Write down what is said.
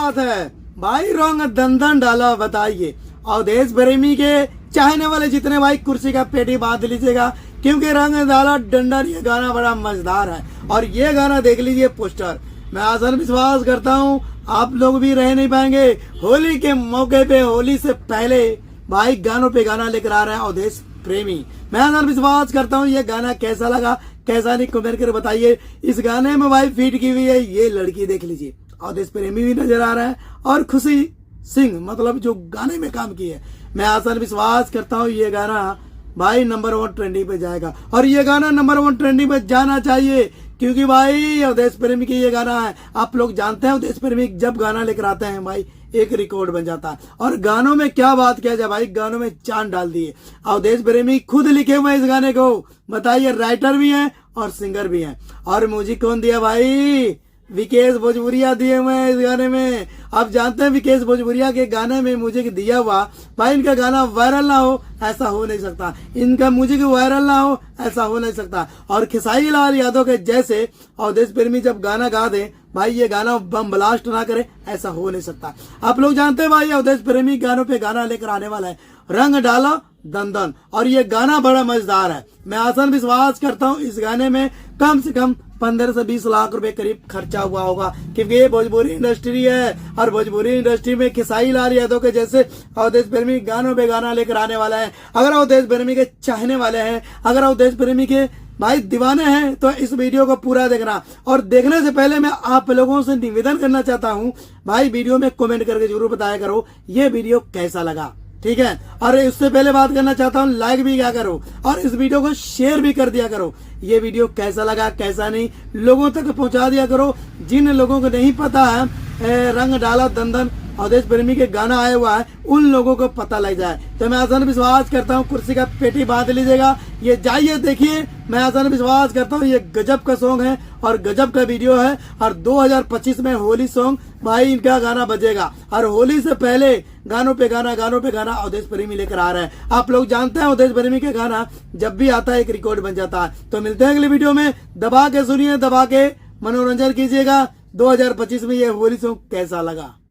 बात है भाई, रंग दंदन डाला बताइए। और देश प्रेमी के चाहने वाले जितने भाई कुर्सी का पेटी बांध लीजिएगा, क्योंकि रंग डाला डंडन ये गाना बड़ा मजेदार है। और ये गाना देख लीजिए पोस्टर, मैं आसान विश्वास करता हूँ आप लोग भी रह नहीं पाएंगे। होली के मौके पे, होली से पहले भाई गानों पे गाना लेकर आ रहे हैं अवधेश प्रेमी। मैं आसान विश्वास करता हूँ ये गाना कैसा लगा कैसा नहीं कमेंट कर बताइए। इस गाने में भाई फीट की हुई है ये लड़की, देख लीजिए अवधेश प्रेमी भी नजर आ रहा है और खुशी सिंह, मतलब जो गाने में काम की है। मैं आसान विश्वास करता हूँ ये गाना भाई नंबर 1 ट्रेंडिंग पे जाएगा। और ये गाना नंबर 1 ट्रेंडिंग पे जाना चाहिए, क्योंकि भाई अवधेश प्रेमी की ये गाना है। आप लोग जानते हैं अवधेश प्रेमी जब गाना लेकर आते हैं भाई एक रिकॉर्ड बन जाता है। और गानों में क्या बात किया जाए भाई, गानों में चांद डाल दिए। अवधेश प्रेमी खुद लिखे हुए इस गाने को, बताइए राइटर भी हैं और सिंगर भी हैं। और म्यूजिक कौन दिया भाई, विकेश भोजपुरिया दिए हुए हैं इस गाने में। आप जानते हैं विकेश भोजपुरिया के गाने में म्यूजिक दिया हुआ भाई, इनका गाना वायरल ना हो ऐसा हो नहीं सकता, इनका म्यूजिक वायरल ना हो ऐसा हो नहीं सकता। और खेसारी लाल यादव के जैसे अवधेश प्रेमी जब गाना गा दे भाई, ये गाना बम ब्लास्ट ना करे ऐसा हो नहीं सकता। आप लोग जानते हैं भाई अवधेश प्रेमी गानों पे गाना लेकर आने वाला है, रंग डाला दंदन। और ये गाना बड़ा मजेदार है। मैं आसान विश्वास करता हूँ इस गाने में कम से कम 15 से 20 लाख रुपए करीब खर्चा हुआ होगा, क्योंकि ये भोजपुरी इंडस्ट्री है। और भोजपुरी इंडस्ट्री में खेसारी लाल यादव के जैसे अवधेश प्रेमी गानों पे गाना लेकर आने वाला है। अगर अवधेश प्रेमी के चाहने वाले हैं, अगर अवधेश प्रेमी के भाई दीवाने हैं, तो इस वीडियो को पूरा देखना। और देखने से पहले मैं आप लोगों से निवेदन करना चाहता हूँ भाई, वीडियो में कमेंट करके जरूर बताया करो ये वीडियो कैसा लगा, ठीक है। और उससे पहले बात करना चाहता हूँ लाइक भी क्या करो और इस वीडियो को शेयर भी कर दिया करो। ये वीडियो कैसा लगा कैसा नहीं लोगों तक पहुंचा दिया करो। जिन लोगों को नहीं पता है रंग डाला दंदन अवधेश प्रेमी के गाना आया हुआ है, उन लोगों को पता लग जाए। तो मैं आसान विश्वास करता हूँ कुर्सी का पेटी बांध लीजिएगा, ये जाइए देखिए। मैं आसान विश्वास करता हूँ ये गजब का सॉन्ग है और गजब का वीडियो है। और 2025 में होली सॉन्ग भाई इनका गाना बजेगा। और होली से पहले गानों पे गाना अवधेश प्रेमी लेकर आ रहा है। आप लोग जानते हैं अवधेश प्रेमी के गाना जब भी आता है एक रिकॉर्ड बन जाता है। तो मिलते हैं अगले वीडियो में, दबा के सुनिए, दबा के मनोरंजन कीजिएगा। 2025 में ये होली सॉन्ग कैसा लगा।